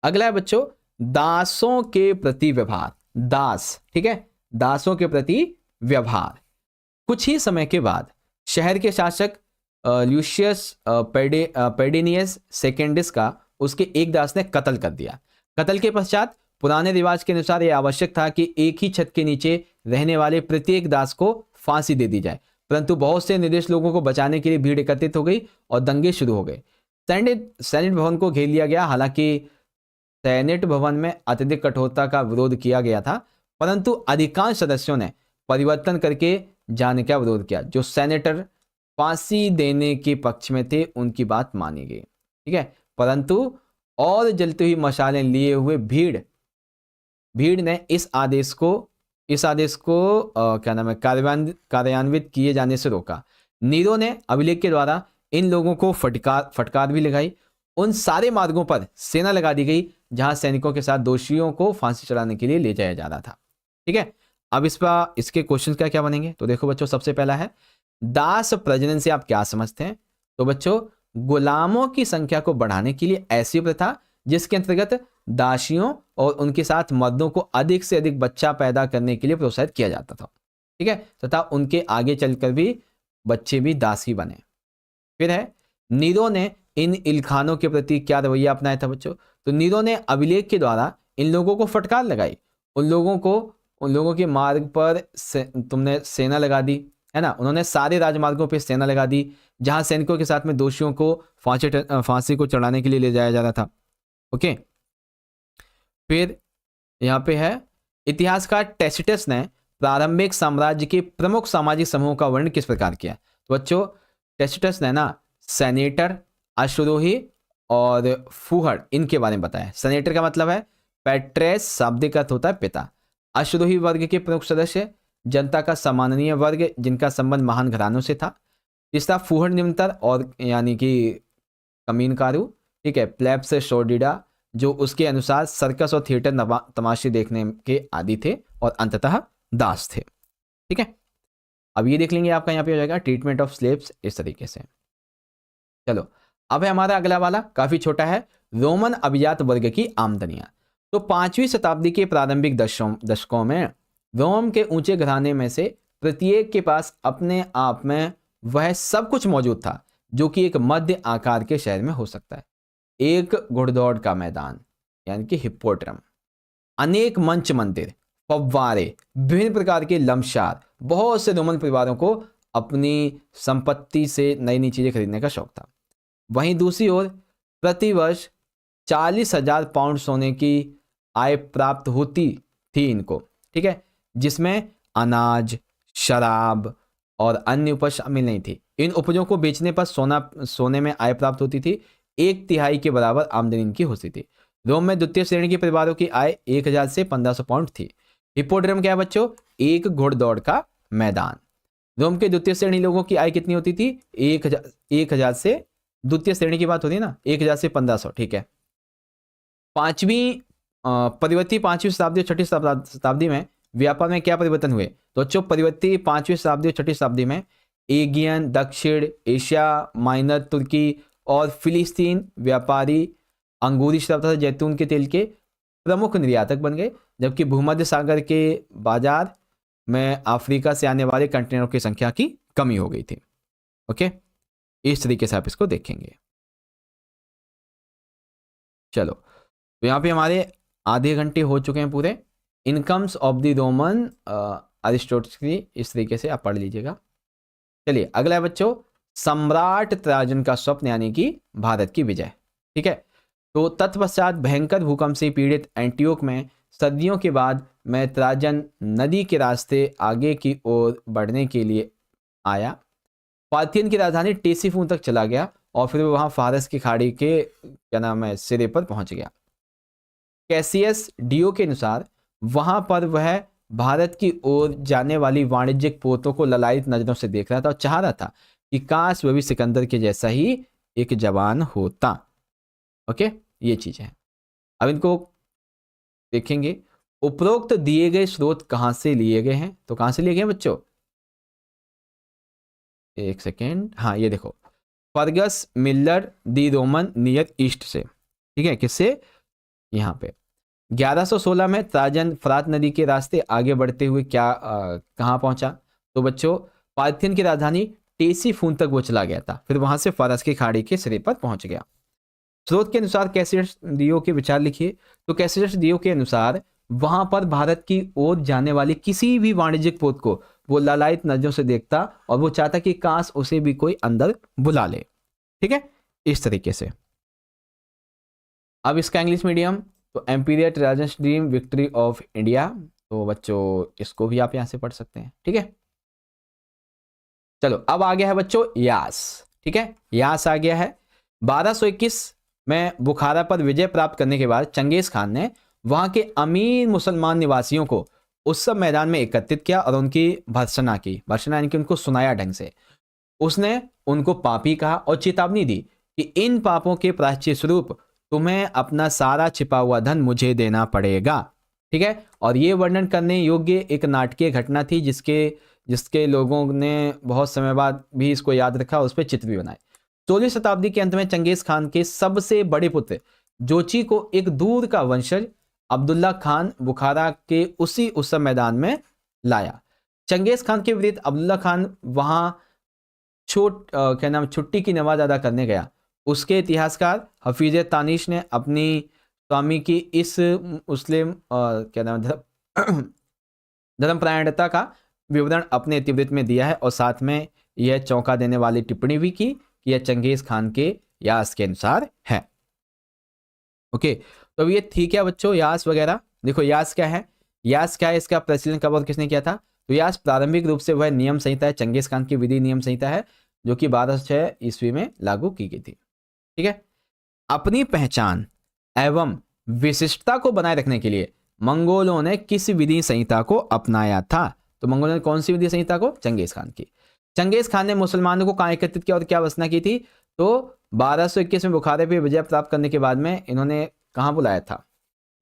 अगला है बच्चों दासों के प्रति व्यवहार। दास, ठीक है, दासों के प्रति व्यवहार। कुछ ही समय के बाद शहर के शासक ल्यूशियस पेडिनियस सेकेंडिस का उसके एक दास ने कत्ल कर दिया। कत्ल के पश्चात पुराने रिवाज के अनुसार यह आवश्यक था कि एक ही छत के नीचे रहने वाले प्रत्येक दास को फांसी दे दी जाए, परंतु बहुत से निर्दोष लोगों को बचाने के लिए भीड़ एकत्रित हो गई और दंगे शुरू हो गए। सेनेट भवन को घेर लिया गया। हालांकि सेनेट भवन में अत्यधिक कठोरता का विरोध किया गया था, परंतु अधिकांश सदस्यों ने परिवर्तन करके जाने का विरोध किया। जो सेनेटर फांसी देने के पक्ष में थे उनकी बात मानी गई, ठीक है, परंतु और जलती हुई मशालें लिए हुए भीड़ ने इस आदेश को क्या नाम है कार्यान्वित किए जाने से रोका। नीरो ने अभिलेख के द्वारा इन लोगों को फटकार भी लगाई। उन सारे मार्गों पर सेना लगा दी गई जहां सैनिकों के साथ दोषियों को फांसी चढ़ाने के लिए ले जाया जा रहा था, ठीक है। अब इसके क्वेश्चन क्या क्या बनेंगे, तो देखो बच्चों, सबसे पहला है दास प्रजनन से आप क्या समझते हैं। तो बच्चों, गुलामों की संख्या को बढ़ाने के लिए ऐसी प्रथा जिसके अंतर्गत दासियों और उनके साथ मर्दों को अधिक से अधिक बच्चा पैदा करने के लिए प्रोत्साहित किया जाता था, ठीक है, तथा उनके आगे चलकर भी बच्चे भी दासी बने। फिर है नीरो ने इन इलखानों के प्रति क्या रवैया अपनाया था बच्चों। तो नीरो ने अभिलेख के द्वारा इन लोगों को फटकार लगाई। उन लोगों के मार्ग पर तुमने सेना लगा दी, है ना। उन्होंने सारे राजमार्गों पर सेना लगा दी जहां सैनिकों के साथ में दोषियों को फांसी को चढ़ाने के लिए ले जाया जा रहा था, ओके। फिर यहाँ पे है इतिहासकार टैसिटस ने प्रारंभिक साम्राज्य के प्रमुख सामाजिक समूहों का वर्णन किस प्रकार किया। तो बच्चों, टैसिटस ने ना सेनेटर, अश्वरोही और फूहड़ इनके बारे में बताया। सेनेटर का मतलब है पैट्रेस, शाब्दिक अर्थ होता है पिता। अश्वरोही वर्ग के प्रमुख सदस्य जनता का सम्माननीय वर्ग जिनका संबंध महान घरानों से था। तीसरा फूहड़ निम्नतर और यानी कि कमीनकारू, ठीक है, प्लेब्स शोरडीडा जो उसके अनुसार सर्कस और थिएटर तमाशे देखने के आदी थे और अंततः दास थे, ठीक है। अब ये देख लेंगे आपका यहाँ पे हो जाएगा ट्रीटमेंट ऑफ स्लेव्स इस तरीके से। चलो अब है हमारा अगला वाला, काफी छोटा है, रोमन अभिजात वर्ग की आमदनियां। तो 5वीं शताब्दी के प्रारंभिक दशकों में रोम के ऊंचे घराने में से प्रत्येक के पास अपने आप में वह सब कुछ मौजूद था जो कि एक मध्य आकार के शहर में हो सकता है। एक घुड़दौड़ का मैदान यानी कि हिप्पोड्रम, अनेक मंच मंदिर, फव्वारे, विभिन्न प्रकार के लम्पशार। बहुत से रोमन परिवारों को अपनी संपत्ति से नई नई चीजें खरीदने का शौक था। वहीं दूसरी ओर प्रतिवर्ष 40,000 पाउंड सोने की आय प्राप्त होती थी इनको, ठीक है, जिसमें अनाज, शराब और अन्य उपज शामिल नहीं थी। इन उपजों को बेचने पर सोने में आय प्राप्त होती थी। 1/3 के बराबर आमदनी इनकी होती थी। रोम में द्वितीय श्रेणी के परिवारों की आय 1000 से 1500 पाउंड थी। हिप्पोड्रम क्या है बच्चों, एक घुड़दौड़ का मैदान। रोम के द्वितीय श्रेणी लोगों की आय कितनी होती थी, 1000 से, द्वितीय श्रेणी की बात होती है ना, 1000 से 1500, ठीक है। परिवर्ती 5वीं शताब्दी और 6वीं शताब्दी में व्यापार में क्या परिवर्तन हुए। तो बच्चों, परिवर्ती 5वीं शताब्दी और 6वीं शताब्दी में एगियन, दक्षिण एशिया, माइनर तुर्की और फिलिस्तीन व्यापारी अंगूरी शराब तथा जैतून के तेल के प्रमुख निर्यातक बन गए, जबकि भूमध्य सागर के बाजार में अफ्रीका से आने वाले कंटेनरों की संख्या की कमी हो गई थी, ओके। इस तरीके से आप इसको देखेंगे। चलो, तो यहाँ पे हमारे आधे घंटे हो चुके हैं पूरे। Incomes of the Roman Aristotle की इस तरीके से आप पढ़ लीजिएगा। चलिए अगला है बच्चों, सम्राट ट्राजन का स्वप्न यानी कि भारत की विजय, ठीक है। तो तत्पश्चात भयंकर भूकंप से पीड़ित एंटियोक में सदियों के बाद में ट्राजन नदी के रास्ते आगे की ओर बढ़ने के लिए आया। पार्थियन की राजधानी टेसिफून तक चला गया और फिर वहां फारस की खाड़ी के क्या नाम है सिरे पर पहुंच गया। कैसियस डियो के अनुसार वहां पर वह भारत की ओर जाने वाली वाणिज्यिक पोतों को ललायित नजरों से देख रहा था और चाह रहा था कि काश वह भी सिकंदर के जैसा ही एक जवान होता, ओके। ये चीज है। अब इनको देखेंगे उपरोक्त दिए गए स्रोत कहां से लिए गए हैं। तो कहां से लिए गए हैं बच्चों, एक सेकेंड, हाँ ये देखो, फर्गस मिलर दी रोमन नियर ईस्ट से, ठीक है, किससे, यहाँ पे 1116 में ट्राजन फरात नदी के रास्ते आगे बढ़ते हुए क्या कहाँ पहुंचा, तो बच्चों पार्थियन की राजधानी टेसीफून तक वो चला गया था, फिर वहां से फारस की खाड़ी के सिरे पर पहुंच गया। स्रोत के अनुसार कैसिडस दियो के विचार लिखिए। तो कैसिडस दियो के अनुसार वहां पर भारत की ओर जाने वाली किसी भी वाणिज्यिक पोत को वो लालायित नजरों से देखता और वो चाहता कि काश उसे भी कोई अंदर बुला ले, ठीक है, इस तरीके से। अब इसका इंग्लिश मीडियम, तो एम्पीरियर ट्राजन्स ड्रीम विक्ट्री ऑफ इंडिया, तो बच्चों इसको भी आप यहां से पढ़ सकते हैं, ठीक है। चलो अब आ गया है बच्चों यास, ठीक है, यास आ गया है। 1221 में बुखारा पर विजय प्राप्त करने के बाद चंगेज खान ने वहां के अमीर मुसलमान निवासियों को उस सब मैदान में एकत्रित किया और उनकी भर्त्सना की, भर्त्सना यानी कि उनको सुनाया ढंग से। उसने उनको पापी कहा और चेतावनी दी कि इन पापों के प्रायश्चित स्वरूप तुम्हें अपना सारा छिपा हुआ धन मुझे देना पड़ेगा, ठीक है। और ये वर्णन करने योग्य एक नाटकीय घटना थी जिसके लोगों ने बहुत समय बाद भी इसको याद रखा, उस पर चित्र भी बनाए। 16वीं शताब्दी के अंत में चंगेज खान के सबसे बड़े पुत्र जोची को एक दूर का वंशज अब्दुल्ला खान बुखारा के उस सब मैदान में लाया। चंगेज खान के विरुद्ध अब्दुल्ला खान वहां छुट्टी की नमाज अदा करने गया। उसके इतिहासकार हफीज तानिश ने अपनी स्वामी की इस मुस्लिम धर्मपरायणता का विवरण अपने इतिवृत्त में दिया है और साथ में यह चौंका देने वाली टिप्पणी भी की कि यह चंगेज खान के यास के अनुसार है। ओके, तो अब ये ठीक है बच्चों, यास वगैरह देखो, यास क्या है, यास क्या है, इसका प्रचलन कब और किसने किया था। तो यास प्रारंभिक रूप से वह नियम संहिता है, चंगेज खान की विधि नियम संहिता है, जो कि 1206 ईस्वी में लागू की गई थी, ठीक है। अपनी पहचान एवं विशिष्टता को बनाए रखने के लिए मंगोलों ने किस विधि संहिता को अपनाया था। तो मंगोलों ने कौन सी विधि संहिता को, चंगेज खान की। चंगेज खान ने मुसलमानों को कहां एकत्रित किया और क्या वसना की थी। तो 1221 में बुखारे पर विजय प्राप्त करने के बाद में इन्होंने कहां बुलाया था,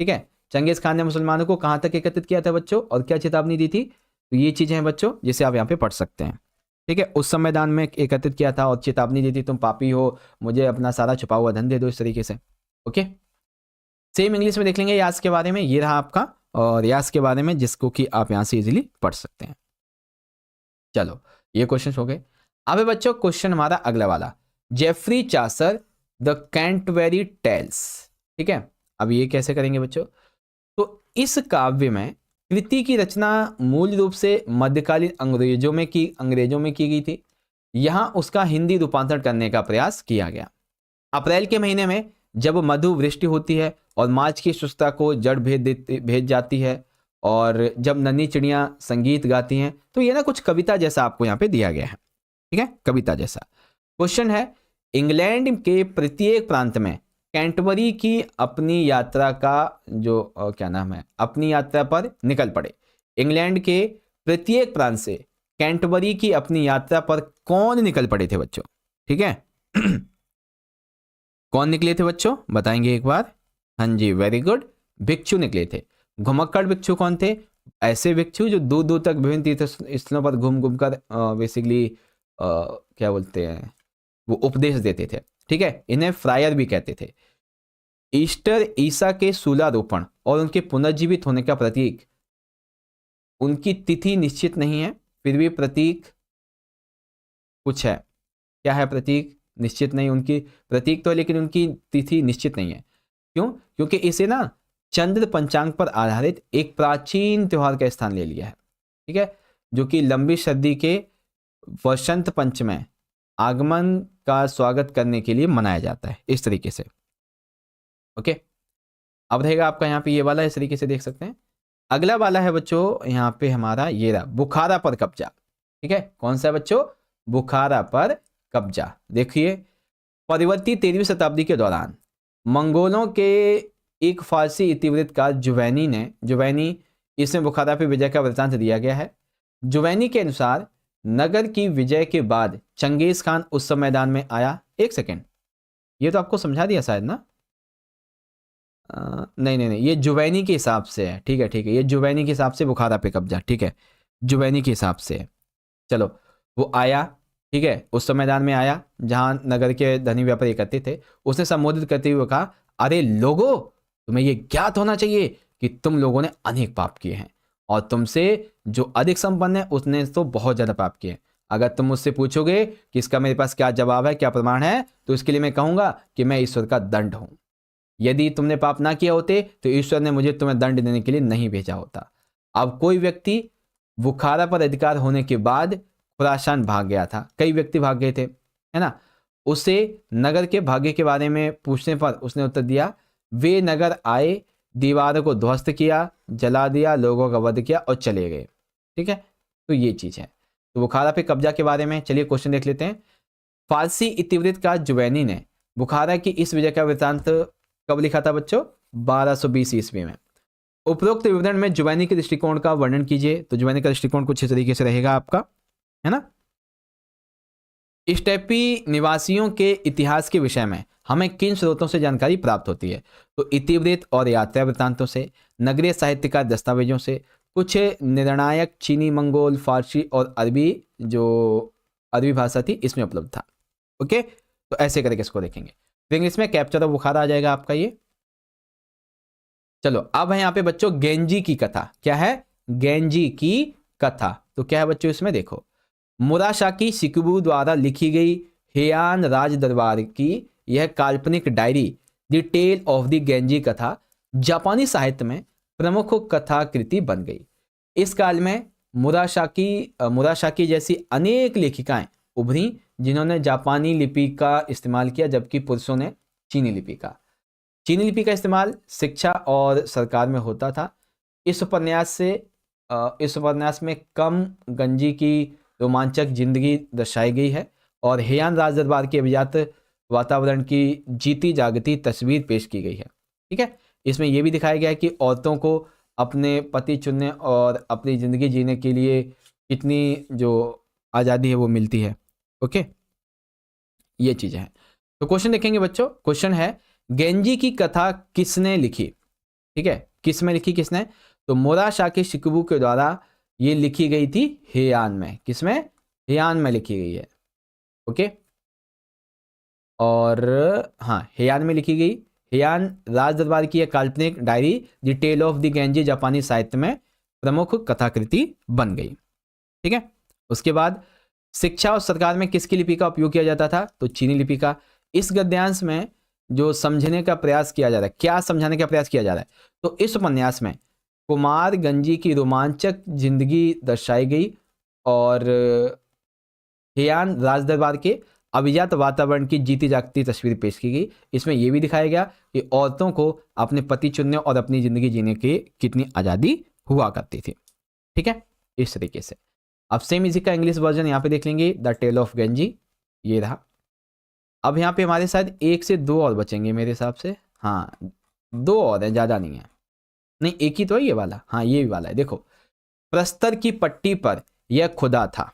ठीक है। चंगेज खान ने मुसलमानों को कहां तक एकत्रित किया था बच्चों और क्या चेतावनी दी थी। तो ये चीजें हैं बच्चों जिसे आप यहाँ पे पढ़ सकते हैं, ठीक है। उस संविधान में एकत्रित किया था और चेतावनी दी थी, तुम पापी हो, मुझे अपना सारा छुपा हुआ धन दे दो, इस तरीके से। ओके, सेम इंग्लिश में देख लेंगे यास के बारे में, ये रहा आपका और यास के बारे में, जिसको कि आप यहां से इजीली पढ़ सकते हैं। चलो ये क्वेश्चन हो गए। अब बच्चों क्वेश्चन हमारा अगला वाला, Geoffrey Chaucer the Canterbury Tales, ठीक है। अब ये कैसे करेंगे बच्चों, तो इस काव्य में कृति की रचना मूल रूप से मध्यकालीन अंग्रेजों में की गई थी। यहां उसका हिंदी रूपांतरण करने का प्रयास किया गया। अप्रैल के महीने में जब मधु वृष्टि होती है और मार्च की शुष्कता को जड़ भेज जाती है और जब नन्ही चिड़ियां संगीत गाती हैं, तो ये ना कुछ कविता जैसा आपको यहाँ पे दिया गया है, ठीक है, कविता जैसा। क्वेश्चन है, इंग्लैंड के प्रत्येक प्रांत में कैंटरबरी की अपनी यात्रा का जो क्या नाम है, अपनी यात्रा पर निकल पड़े। इंग्लैंड के प्रत्येक प्रांत से कैंटरबरी की अपनी यात्रा पर कौन निकल पड़े थे बच्चों, ठीक है। कौन निकले थे बच्चों, बताएंगे एक बार। हाँ जी, वेरी गुड, भिक्षु निकले थे। घुमक्कड़ भिक्षु कौन थे, ऐसे भिक्षु जो दूर दूर तक विभिन्न तीर्थ स्थलों पर घूम घूम कर बेसिकली क्या बोलते हैं, वो उपदेश देते थे, ठीक है। इन्हें फ्रायर भी कहते थे। ईस्टर ईसा के शूलारोपण और उनके पुनर्जीवित होने का प्रतीक, उनकी तिथि निश्चित नहीं है, फिर भी प्रतीक कुछ है। क्या है प्रतीक, निश्चित नहीं, उनकी प्रतीक तो है लेकिन उनकी तिथि निश्चित नहीं है। क्यों, क्योंकि इसे ना चंद्र पंचांग पर आधारित एक प्राचीन त्योहार का स्थान ले लिया है, ठीक है, जो कि लंबी सर्दी के वसंत पंचमी आगमन का स्वागत करने के लिए मनाया जाता है, इस तरीके से। ओके, अब रहेगा आपका यहाँ पे ये वाला, इस तरीके से देख सकते हैं। अगला वाला है बच्चों यहाँ पे हमारा ये रहा, बुखारा पर कब्जा, ठीक है। कौन सा है बच्चों, बुखारा पर कब्जा। देखिए, परिवर्ती 13वीं शताब्दी के दौरान मंगोलों के एक फारसी इतिवृत्तकार जुवैनी इसमें बुखारा पर विजय का वृत्तांत दिया गया है। जुवैनी के अनुसार नगर की विजय के बाद चंगेज खान उस सब मैदान में आया। एक सेकेंड, ये तो आपको समझा दिया शायद ना, नहीं नहीं नहीं, ये जुवैनी के हिसाब से है, ठीक है ठीक है, ये जुवैनी के हिसाब से बुखारा पे कब्जा, ठीक है, जुवैनी के हिसाब से है। चलो, वो आया, ठीक है, उस मैदान में आया जहां नगर के धनी व्यापारी एकत्रित थे। उसने संबोधित करते हुए कहा, अरे लोगों, तुम्हें ये ज्ञात होना चाहिए कि तुम लोगों ने अनेक पाप किए हैं, और तुमसे जो अधिक संपन्न है उसने तो बहुत ज्यादा पाप किए हैं। अगर तुम मुझसे पूछोगे कि इसका मेरे पास क्या जवाब है, क्या प्रमाण है, तो इसके लिए मैं कहूंगा कि मैं ईश्वर का दंड हूं। यदि तुमने पाप ना किया होते तो ईश्वर ने मुझे तुम्हें दंड देने के लिए नहीं भेजा होता। अब कोई व्यक्ति बुखारा पर अधिकार होने के बाद खुरासान भाग गया था, कई व्यक्ति भाग गए थे, है ना। उसे नगर के भाग्य के बारे में पूछने पर उसने उत्तर दिया, वे नगर आए, दीवारों को ध्वस्त किया, जला दिया, लोगों का वध किया और चले गए। ठीक है, तो ये चीज है। तो बुखारा पे कब्जा के बारे में चलिए क्वेश्चन देख लेते हैं। फारसी इतिवृत्तकार जुवैनी ने बुखारा की इस विजय का वृत्तांत कब लिखा था बच्चों? 1220 ईस्वी में। उपरोक्त विवरण में जुवैनी के दृष्टिकोण का वर्णन कीजिए। तो जुवैनी का दृष्टिकोण कुछ इस तरीके से रहेगा आपका, है ना। स्टेपी निवासियों के इतिहास के विषय में हमें किन स्रोतों से जानकारी प्राप्त होती है? तो इतिवृत्त और यात्रा वृत्तांतों से, नगरीय साहित्य का दस्तावेजों से, कुछ निर्णायक चीनी, मंगोल, फारसी और अरबी, जो अरबी भाषा थी, इसमें उपलब्ध था। ओके, तो ऐसे करके इसको देखेंगे। तो इंग्लिश में कैप्चर ऑफ बुखारा आ जाएगा आपका ये। चलो, अब है यहाँ पे बच्चों गेंजी की कथा। क्या है? गेंजी की कथा। तो क्या है बच्चों इसमें? देखो, मुराशाकी शिकुबू द्वारा लिखी गई हेयान राज दरबार की यह काल्पनिक diary the tale of the Genji कथा जापानी साहित्य में प्रमुख कथा कृति बन गई। इस काल में मुराशाकी जैसी अनेक लेखिकाएं उभरी जिन्होंने जापानी लिपि का इस्तेमाल किया, जबकि पुरुषों ने चीनी लिपि का। चीनी लिपि का इस्तेमाल शिक्षा और सरकार में होता था। इस उपन्यास में कम गंजी की रोमांचक जिंदगी दर्शाई गई है और हेयान राज दरबार के अभिजात वातावरण की जीती जागती तस्वीर पेश की गई है। ठीक है, इसमें यह भी दिखाया गया है कि औरतों को अपने पति चुनने और अपनी ज़िंदगी जीने के लिए कितनी जो आज़ादी है वो मिलती है। ओके, ये चीज़ें हैं। तो क्वेश्चन देखेंगे बच्चों। क्वेश्चन है, गेंजी की कथा किसने लिखी? ठीक है, किस में लिखी, किसने? तो मुराशाकी शिकुबू के द्वारा ये लिखी गई थी हेयान में। किसमें? हेयान में लिखी गई है। ओके, और हाँ, हेयान में लिखी गई। हेयान राज दरबार की यह काल्पनिक diary the tale of the Genji जापानी साहित्य में प्रमुख कथाकृति बन गई। ठीक है, उसके बाद शिक्षा और सरकार में किसकी लिपि का उपयोग किया जाता था? तो चीनी लिपि का। इस गद्यांश में जो समझने का प्रयास किया जा रहा है, क्या समझाने का प्रयास किया जा रहा है? तो इस उपन्यास में कुमार गंजी की रोमांचक जिंदगी दर्शाई गई और हेयान राज दरबार के अभिजात वातावरण की जीती जागती तस्वीर पेश की गई। इसमें यह भी दिखाया गया कि औरतों को अपने पति चुनने और अपनी जिंदगी जीने की कितनी आज़ादी हुआ करती थी। ठीक है, इस तरीके से। अब सेम इसी का इंग्लिश वर्जन यहाँ पे देख लेंगे, द टेल ऑफ गेंजी, ये रहा। अब यहाँ पे हमारे साथ 1 से 2 और बचेंगे मेरे हिसाब से। हाँ, 2 और हैं, ज़्यादा नहीं है। नहीं, एक ही तो है ये वाला। हाँ, ये भी वाला है। देखो, प्रस्तर की पट्टी पर यह खुदा था।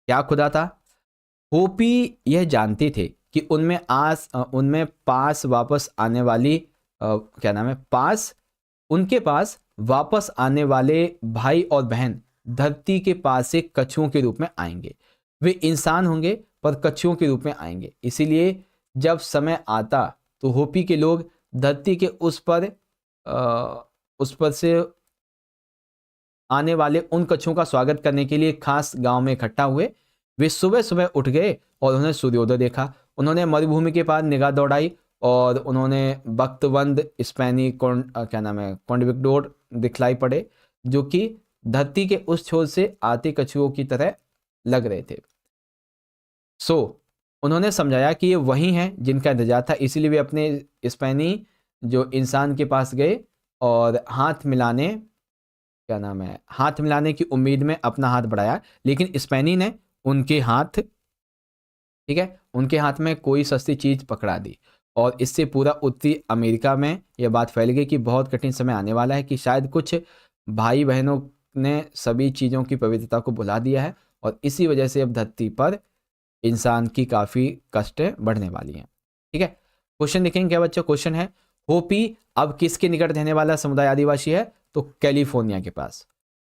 क्या खुदा था? होपी यह जानते थे कि उनमें पास वापस आने वाली क्या नाम है, उनके पास वापस आने वाले भाई और बहन धरती के पास से कछुओं के रूप में आएंगे। वे इंसान होंगे पर कछुओं के रूप में आएंगे। इसीलिए जब समय आता तो होपी के लोग धरती के उस पर से आने वाले उन कछुओं का स्वागत करने के लिए खास गांव में इकट्ठा हुए। वे सुबह सुबह उठ गए और उन्होंने सूर्योदय देखा। उन्होंने मरुभूमि के पास निगाह दौड़ाई और उन्होंने बख्तवंद स्पेनी कॉन्डविक्टोर दिखलाई पड़े, जो कि धरती के उस छोर से आते कछुओं की तरह लग रहे थे। उन्होंने समझाया कि ये वही हैं जिनका इंतजार था। इसीलिए वे अपने स्पेनी जो इंसान के पास गए और हाथ मिलाने की उम्मीद में अपना हाथ बढ़ाया, लेकिन स्पेनी ने उनके हाथ में कोई सस्ती चीज पकड़ा दी और इससे पूरा उत्तरी अमेरिका में यह बात फैल गई कि बहुत कठिन समय आने वाला है, कि शायद कुछ भाई बहनों ने सभी चीज़ों की पवित्रता को भुला दिया है और इसी वजह से अब धरती पर इंसान की काफ़ी कष्ट बढ़ने वाली हैं। ठीक है, क्वेश्चन देखेंगे क्या बच्चों? क्वेश्चन है, होपी अब किसके निकट रहने वाला समुदाय आदिवासी है? तो कैलिफोर्निया के पास।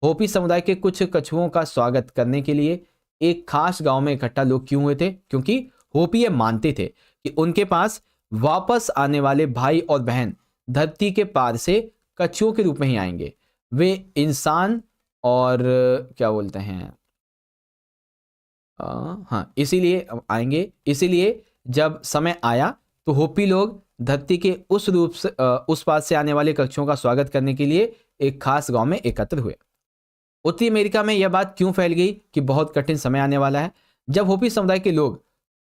होपी समुदाय के कुछ कछुओं का स्वागत करने के लिए एक खास गांव में इकट्ठा लोग क्यों हुए थे? क्योंकि होपी ये मानते थे कि उनके पास वापस आने वाले भाई और बहन धरती के पार से कछुओं के रूप में ही आएंगे। वे इंसान और क्या बोलते हैं, हाँ इसीलिए आएंगे। इसीलिए जब समय आया तो होपी लोग धरती के उस रूप से उस पार से आने वाले कक्षों का स्वागत करने के लिए एक खास गांव में एकत्र हुए। उत्तरी अमेरिका में यह बात क्यों फैल गई कि बहुत कठिन समय आने वाला है? जब होपी समुदाय के लोग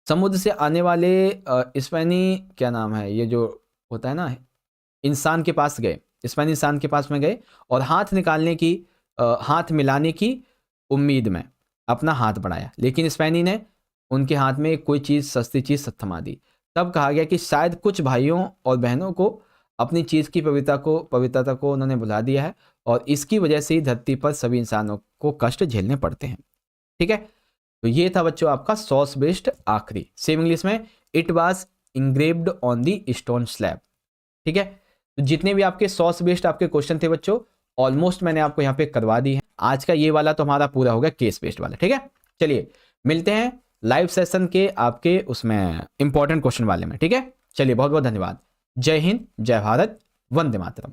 समुद्र से आने वाले स्पेनी क्या नाम है ये जो होता है ना इंसान के पास गए, स्पेनी इंसान के पास में गए और हाथ निकालने की हाथ मिलाने की उम्मीद में अपना हाथ बढ़ाया, लेकिन स्पेनी ने उनके हाथ में कोई चीज़ सस्ती चीज़ थमा दी। तब कहा गया कि शायद कुछ भाइयों और बहनों को अपनी चीज़ की पवित्रता को उन्होंने भुला दिया है और इसकी वजह से ही धरती पर सभी इंसानों को कष्ट झेलने पड़ते हैं। ठीक है, तो ये था बच्चों आपका सॉस बेस्ड आखिरी। सेम इंग्लिश में it was engraved on the stone slab. ठीक है, तो जितने भी आपके सॉस बेस्ड आपके क्वेश्चन थे बच्चों ऑलमोस्ट मैंने आपको यहाँ पे करवा दी है। आज का ये वाला तो हमारा पूरा हो गया केस बेस्ड वाला। ठीक है, चलिए मिलते हैं लाइव सेशन के आपके उसमें इंपॉर्टेंट क्वेश्चन वाले में। ठीक है, चलिए बहुत बहुत धन्यवाद। जय हिंद, जय भारत, वंदे मातरम।